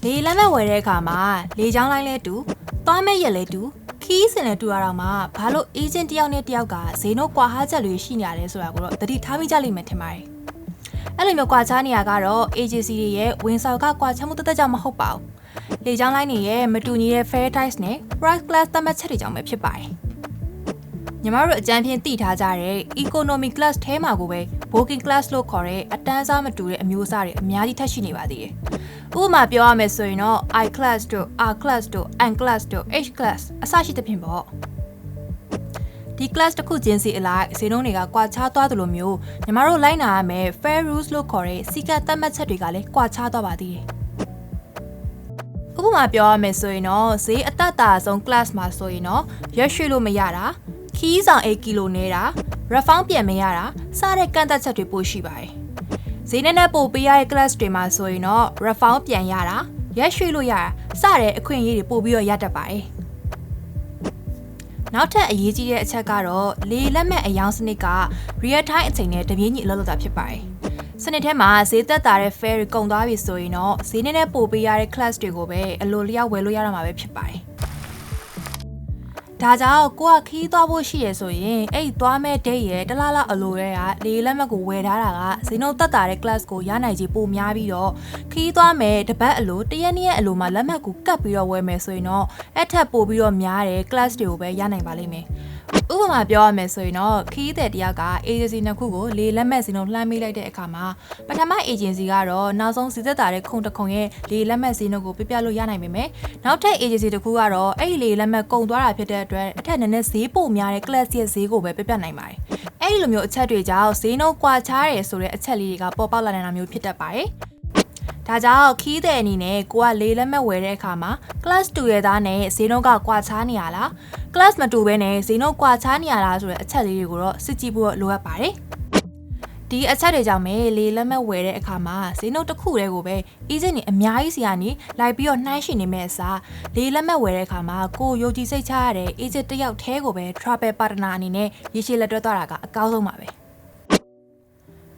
လေလမ်းမဲ့ဝယ်တဲ့အခါမှာလေချောင်းလိုင်းလဲတူသွားမဲ့ရက်လဲတူခီးစင်လဲတူရတော့မှဘာလို့ agent တယောက်နဲ့တယောက်ကဈေးနှုန်းကွာဟချက်တွေရှိနေရတယ်ဆိုတာကိုတော့သတိထားမိကြလိမ့်မယ်ထင်ပါတယ်အဲ့လိုမျိုးကွာခြားနေရကတော့ agency တွေရဲ့ဝင်ဆောင်ကကွာခြားမှုတသက်ကြောင့်မဟုတ်ပါဘူးလေချောင်းလိုင်းတွေရဲ့မတူညီတဲ့ fair price နဲ့ price class သတ်မှတ်ချက်တွေကြောင့်ပဲဖြစ်ပါတယ်ညီမတို့အကြမ်းဖြင့်သိထားကြတဲ့ economy class ထဲမှာကိုပဲ working class လို့ခေါ်တဲ့အတန်းစားမတူတဲ့အမျိုးအစားတွေအများကြီးထပ်ရှိနေပါသေးတယ်။ဥပမာပြောရမယ်ဆိုရင်တော့ I class တို့ R class တို့ N class တို့ H class အစရှိသဖြင့်ပေါ့။ဒီ class တစ်ခုချင်းစီအလိုက်ဈေးနှုန်းတွေကကွာခြားသွားသလိုမျိုးညီမတို့လိုက်နာရမယ် fair rules လို့ခေါ်တဲ့စီကံသတ်မှတ်ချက်တွေကလည်းကွာခြားသွားပါသေးတယ်။ဥပမာပြောရမယ်ဆိုရင်တော့ဈေးအသက်တာဆုံး class မှာဆိုရင်တော့ရွှေ့လို့မရတာခီးဆောင်8ကီလိုနေတာ refund ပြန်မရတာစတဲ့ကန့်သက်ချက်တွေပို့ရှိပါတယ်။ဈေးနဲ့ပို့ပေးရတဲ့ class တွေမှာဆိုရင်တော့ refund ပြန်ရတာရက်ရွှေ့လို့ရတာစတဲ့အခွင့်အရေးတွေပို့ပြီးတော့ရတတ်ပါတယ်။နောက်ထပ်အရေးကြီးတဲ့အချက်ကတော့လေလက်မဲ့အယောင်စနစ်က real time အချိန်နဲ့တပြေးညီအလုပ်လုပ်တာဖြစ်ပါတယ်။စနစ်ထဲမှာဈေးသက်သာတဲ့ fair ကုန်သွားပြီဆိုရင်တော့ဈေးနဲ့ပို့ပေးရတဲ့ class တွေကိုပဲအလိုလျောက်ဝယ်လို့ရတော့မှာပဲဖြစ်ပါတယ်။ဒါကြောင့်ကိုကခီးသွားဖို့ရှိရဆိုရင်အဲ့သွားမဲ့ date ရဲ့တလားအလိုရဲကလေလက်မှတ်ကိုဝယ်ထားတာကဈေးနှုန်းသက်သာတဲ့ class ကိုရနိုင်ကြီးပိုများပြီးတော့ခီးသွားမဲ့တပတ်အလိုတရက်နေ့အလိုမှာလက်မှတ်ကိုကတ်ပြီးတော့ဝယ်မယ်ဆိုရင်တော့အဲ့ထက်ပိုပြီးတော့များတဲ့ class တွေကိုပဲရနိုင်ပါလိမ့်မယ်ဥပမာပြောရမယ်ဆိုရင်တော့ခီးတဲ့တယောက်က agency နှစ်ခုကိုလေလက်မှတ်ဈေးနှုန်းလှမ်းမိလိုက်တဲ့အခါမှာပထမ agency ကတော့နောက်ဆုံးဈေးသက်သာတဲ့ခုံတစ်ခုံရဲ့လေလက်မှတ်ဈေးနှုန်းကိုပြလို့ရနိုင်ပေမဲ့နောက်ထပ် agency တစ်ခုကတော့အဲ့ဒီလေလက်မှတ်ကုန်သွားတာဖြစ်တဲ့အတွက်အထက်နည်းနည်းဈေးပိုများတဲ့ class ရဲ့ဈေးကိုပဲပြနိုင်ပါတယ်။အဲ့ဒီလိုမျိုးအချက်တွေကြောင့်ဈေးနှုန်းကွာခြားတယ်ဆိုတဲ့အချက်လေးတွေကပေါ်ပေါက်လာနေတာမျိုးဖြစ်တတ်ပါတယ်။ဒါကြောင့်ခီးတဲ့အနေနဲ့ကိုကလေလက်မှတ်ဝယ်တဲ့အခါမှာ class 2ရဲ့သားနဲ့ဈေးနှုန်းကကွာခြားနေရလား class မတူဘဲနဲ့ဈေးနှုန်းကွာခြားနေရလားဆိုတဲ့အချက်လေးတွေကိုတော့စစ်ကြည့်ဖို့လိုအပ်ပါတယ်။ဒီအချက်တွေကြောင့်ပဲလေလက်မှတ်ဝယ်တဲ့အခါမှာဈေးနှုန်းတစ်ခုတည်းကိုပဲ agent တွေအများကြီးစီကနေလိုက်ပြီးတော့နှိုင်းယှဉ်နေမဲ့အစားလေလက်မှတ်ဝယ်တဲ့အခါမှာကိုယုံကြည်စိတ်ချရတဲ့ agent တစ်ယောက်တည်းကိုပဲ travel partner အနေနဲ့ရေရှည်လက်တွဲသွားတာကအကောင်းဆုံးပါပဲ။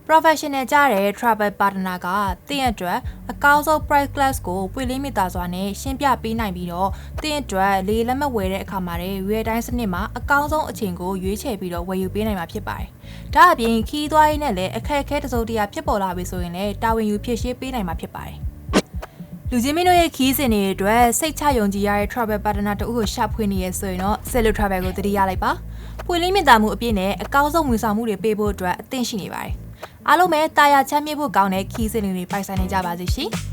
professional ကြတဲ့ travel partner ကသင်အတွက်အကောင်းဆုံး price class ကိုပွင့်လင်းမြင်သာစွာနဲ့ရှင်းပြပေးနိုင်ပြီးတော့သင်အတွက်လေလက်မှတ်ဝယ်တဲ့အခါမှာလည်း real time စနစ်မှာအကောင်းဆုံးအချိန်ကိုရွေးချယ်ပြီးတော့ဝယ်ယူပေးနိုင်မှာဖြစ်ပါတယ်။ဒါအပြင်ခီးသွားရေးနဲ့လည်းအခက်အခဲတစုံတရာဖြစ်ပေါ်လာပြီဆိုရင်လည်းတာဝန်ယူဖြည့်ရှင်းပေးနိုင်မှာဖြစ်ပါတယ်။လူချင်းမင်းတို့ရဲ့ခီးစဉ်တွေအတွက်စိတ်ချယုံကြည်ရတဲ့ travel partner တို့ကိုရှာဖွေနေရဆိုရင်တော့ Cello Travel ကိုသတိရလိုက်ပါ။ပွင့်လင်းမြင်သာမှုအပြည့်နဲ့အကောင်းဆုံးဝန်ဆောင်မှုတွေပေးဖို့အတွက်အသင့်ရှိနေပါတယ်။အားလုံးပဲတာယာချမ်းမြေ့ဖို့ကောင်းတဲ့ခီးစဉ်တွေပိုင်ဆိုင်နေကြပါစေရှင်။